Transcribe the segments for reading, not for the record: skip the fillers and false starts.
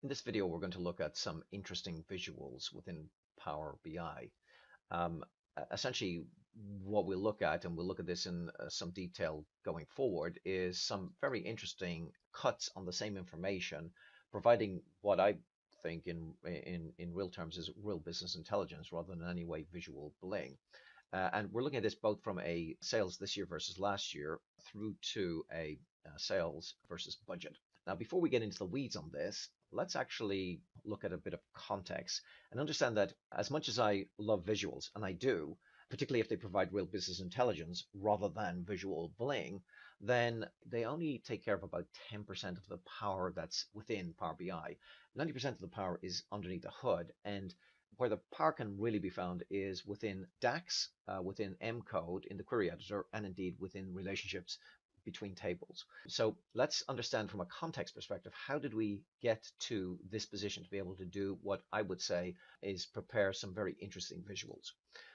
In this video, we're going to look at some interesting visuals within Power BI. Um, Essentially, what we'll look at, and we'll look at this in some detail going forward, is some very interesting cuts on the same information, providing what I think in real terms is real business intelligence rather than any way visual bling. And we're looking at this both from a sales this year versus last year through to a sales versus budget. Now, before we get into the weeds on this, let's actually look at a bit of context and understand that as much as I love visuals, and I do, particularly if they provide real business intelligence rather than visual bling, then they only take care of about 10% of the power that's within Power BI. 90% of the power is underneath the hood, and where the power can really be found is within DAX, within M code in the query editor, and indeed within relationships between tables. So let's understand from a context perspective, how did we get to this position to be able to do what I would say is prepare some very interesting visuals.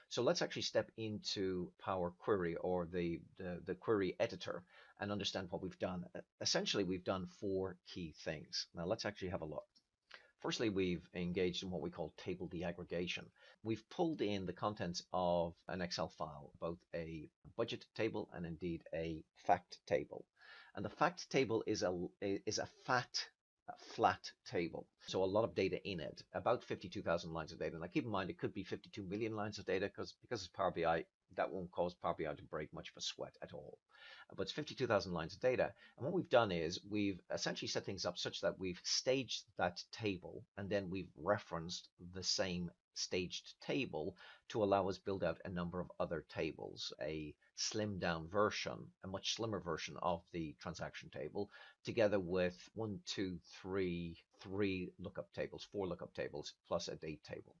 So let's actually step into Power Query or the query editor and understand what we've done. Essentially, we've done four key things. Now let's actually have a look. Firstly, we've engaged in what we call table deaggregation. We've pulled in the contents of an Excel file, both a budget table and indeed a fact table. And the fact table is a flat table. So a lot of data in it, about 52,000 lines of data. Now keep in mind, it could be 52 million lines of data because it's Power BI, that won't cause Power BI to break much of a sweat at all. But it's 52,000 lines of data. And what we've done is we've essentially set things up such that we've staged that table and then we've referenced the same staged table to allow us build out a number of other tables, a slimmed down version, a much slimmer version of the transaction table, together with three lookup tables, four lookup tables, plus a date table.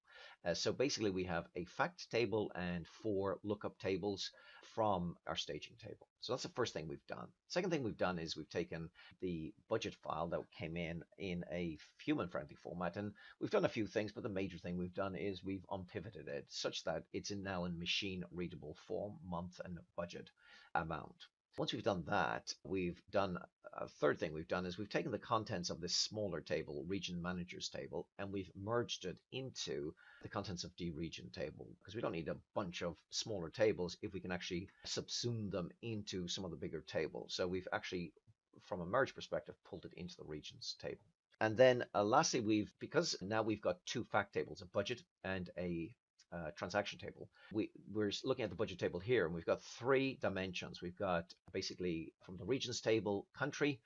So basically we have a fact table and four lookup tables from our staging table. So that's the first thing we've done. Second thing we've done is we've taken the budget file that came in a human-friendly format, and we've done a few things, but the major thing we've done is we've unpivoted it such that it's now in machine-readable form, month and budget amount. Once we've done that, we've done a third thing we've done is we've taken the contents of this smaller table, region managers table, and we've merged it into the contents of the region table because we don't need a bunch of smaller tables if we can actually subsume them into some of the bigger tables. So we've actually, from a merge perspective, pulled it into the regions table. And then lastly, because now we've got two fact tables, a budget and a transaction table. We're looking at the budget table here, and we've got three dimensions. We've got basically from the regions table, country,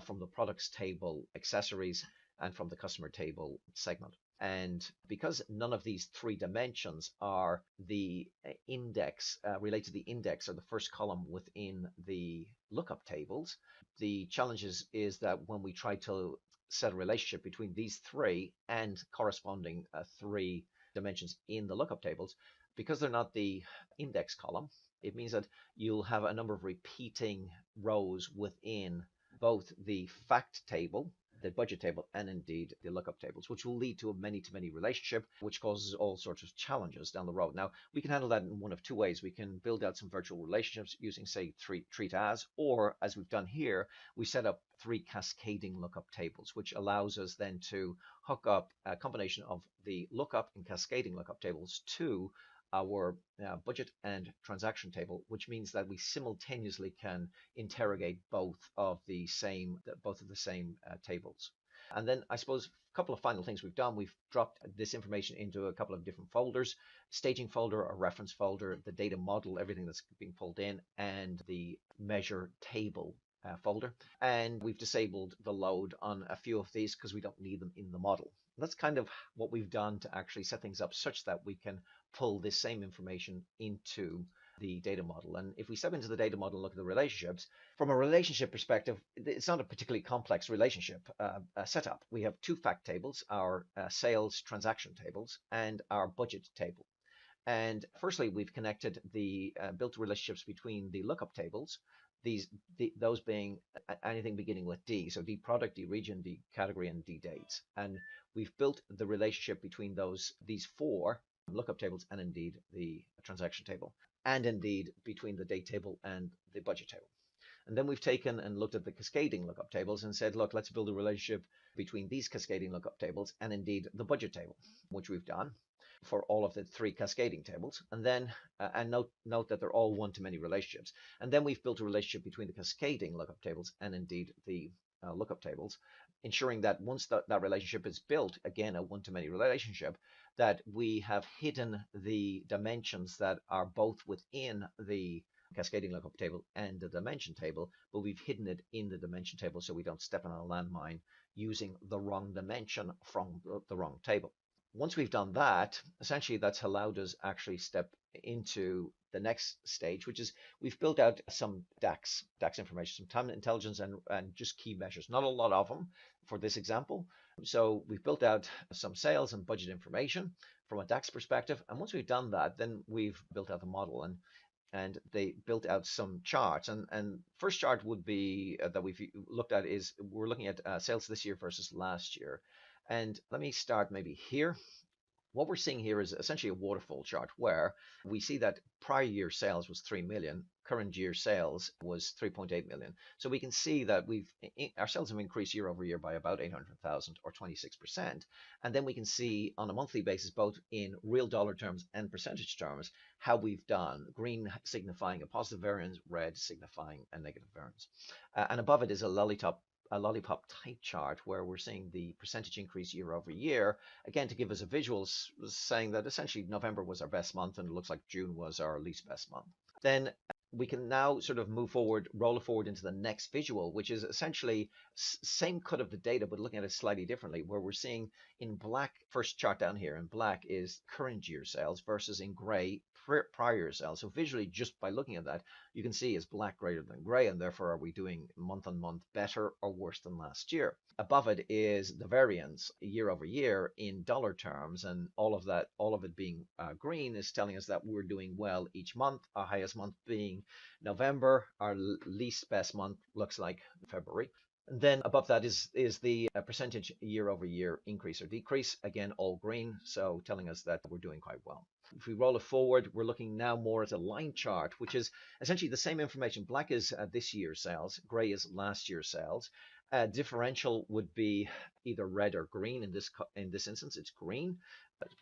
from the products table, accessories, and from the customer table, segment. And because none of these three dimensions are the index, related to the index or the first column within the lookup tables, the challenge is that when we try to set a relationship between these three and corresponding three dimensions in the lookup tables, because they're not the index column, it means that you'll have a number of repeating rows within both the fact table, the budget table, and indeed the lookup tables, which will lead to a many-to-many relationship, which causes all sorts of challenges down the road. Now, we can handle that in one of two ways. We can build out some virtual relationships using, say, treat as, or as we've done here, we set up three cascading lookup tables, which allows us then to hook up a combination of the lookup and cascading lookup tables to our budget and transaction table, which means that we simultaneously can interrogate both of the same tables. And then I suppose a couple of final things we've done. We've dropped this information into a couple of different folders: staging folder, a reference folder, the data model, everything that's being pulled in, and the measure table folder. And we've disabled the load on a few of these because we don't need them in the model. And that's kind of what we've done to actually set things up such that we can pull this same information into the data model. And if we step into the data model and look at the relationships, from a relationship perspective, it's not a particularly complex relationship setup. We have two fact tables, our sales transaction tables, and our budget table. And firstly, we've connected the built relationships between the lookup tables, those being anything beginning with D, so D product, D region, D category, and D dates. And we've built the relationship between these four lookup tables and indeed the transaction table, and indeed between the date table and the budget table. And then we've taken and looked at the cascading lookup tables and said, look, let's build a relationship between these cascading lookup tables and indeed the budget table, which we've done for all of the three cascading tables. And then, and note that they're all one-to-many relationships. And then we've built a relationship between the cascading lookup tables and indeed the lookup tables, ensuring that once that relationship is built, again, a one-to-many relationship, that we have hidden the dimensions that are both within the cascading lookup table and the dimension table, but we've hidden it in the dimension table so we don't step on a landmine using the wrong dimension from the wrong table. Once we've done that, essentially that's allowed us actually step into the next stage, which is we've built out some DAX information, some time intelligence and just key measures, not a lot of them for this example. So we've built out some sales and budget information from a DAX perspective. And once we've done that, then we've built out the model and they built out some charts. And first chart would be that we've looked at is we're looking at sales this year versus last year. And let me start maybe here. What we're seeing here is essentially a waterfall chart where we see that prior year sales was 3 million, current year sales was 3.8 million. So we can see that our sales have increased year over year by about 800,000 or 26%. And then we can see on a monthly basis, both in real dollar terms and percentage terms, how we've done, green signifying a positive variance, red signifying a negative variance. And above it is a lollipop type chart where we're seeing the percentage increase year over year, again to give us a visual saying that essentially November was our best month and it looks like June was our least best month. Then we can now sort of roll it forward into the next visual, which is essentially same cut of the data, but looking at it slightly differently, where we're seeing in black, first chart down here in black is current year sales versus in gray prior year sales. So visually, just by looking at that, you can see is black greater than gray, and therefore are we doing month on month better or worse than last year? Above it is the variance year over year in dollar terms, and all of it being green is telling us that we're doing well each month. Our highest month being November, our least best month looks like February. And then above that is the percentage year over year increase or decrease, again all green, so telling us that we're doing quite well. If we roll it forward, we're looking now more at a line chart, which is essentially the same information. Black is this year's sales, gray is last year's sales. Differential would be either red or green. In this instance, it's green.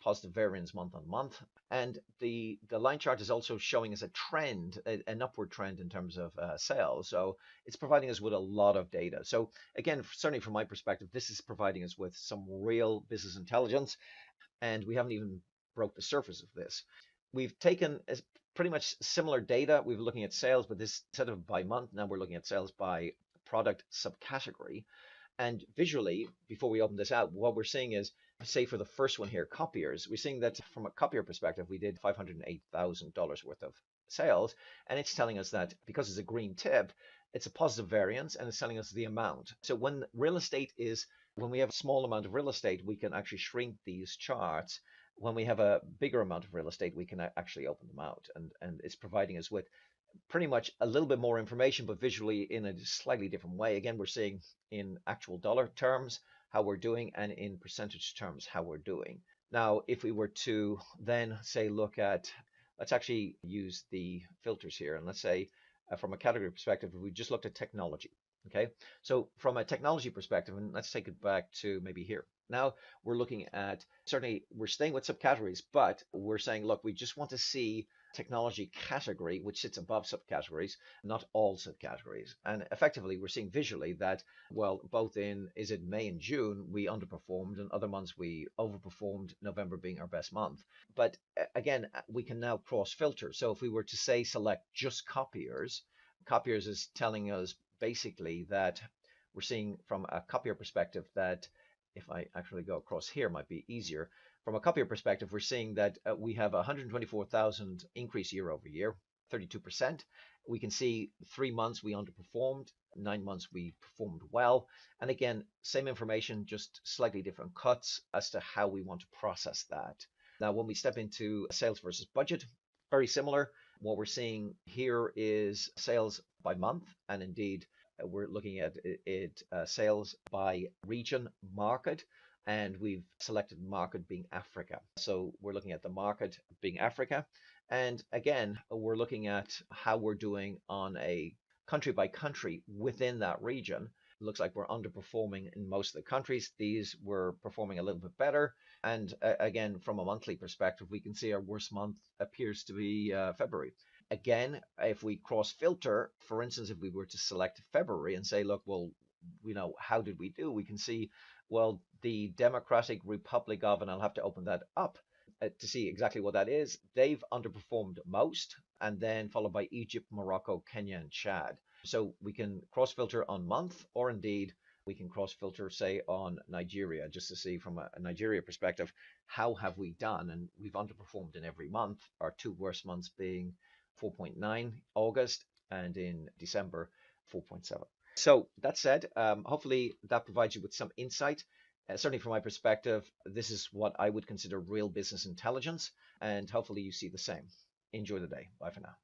Positive variance month on month. And the line chart is also showing us a trend, an upward trend in terms of sales. So it's providing us with a lot of data. So again, certainly from my perspective, this is providing us with some real business intelligence. And we haven't even broke the surface of this. We've taken pretty much similar data. We're looking at sales, but this instead of by month, now we're looking at sales by product subcategory. And visually, before we open this out, what we're seeing is, say for the first one here, copiers, we're seeing that from a copier perspective, we did $508,000 worth of sales. And it's telling us that because it's a green tip, it's a positive variance and it's telling us the amount. So when we have a small amount of real estate, we can actually shrink these charts. When we have a bigger amount of real estate, we can actually open them out. And it's providing us with pretty much a little bit more information, but visually in a slightly different way. Again, we're seeing in actual dollar terms how we're doing and in percentage terms how we're doing. Now, if we were to then say, let's actually use the filters here. And let's say from a category perspective, if we just looked at technology. Okay, so from a technology perspective, and let's take it back to maybe here. Now we're looking at, certainly we're staying with subcategories, but we're saying, look, we just want to see technology category, which sits above subcategories, not all subcategories. And effectively, we're seeing visually that, well, both in, is it May and June, we underperformed, and other months we overperformed, November being our best month. But again, we can now cross filter. So if we were to say select just copiers is telling us basically that we're seeing from a copier perspective that, if I actually go across here, might be easier. From a copier perspective, we're seeing that we have 124,000 increase year over year, 32%. We can see 3 months we underperformed, 9 months we performed well. And again, same information, just slightly different cuts as to how we want to process that. Now, when we step into sales versus budget, very similar. What we're seeing here is sales by month, and indeed, we're looking at it sales by region market, and we've selected market being Africa. So we're looking at the market being Africa. And again, we're looking at how we're doing on a country by country within that region. It looks like we're underperforming in most of the countries. These were performing a little bit better. And again, from a monthly perspective, we can see our worst month appears to be February. Again, if we cross filter, for instance, if we were to select February and say, look, well, how did we do? We can see, well, the Democratic Republic of, and I'll have to open that up to see exactly what that is. They've underperformed most, and then followed by Egypt, Morocco, Kenya, and Chad. So we can cross filter on month, or indeed we can cross filter, say, on Nigeria, just to see from a Nigeria perspective, how have we done? And we've underperformed in every month, our two worst months being 4.9 August and in December 4.7. So that said, hopefully that provides you with some insight. Certainly from my perspective, this is what I would consider real business intelligence, and hopefully you see the same. Enjoy the day. Bye for now.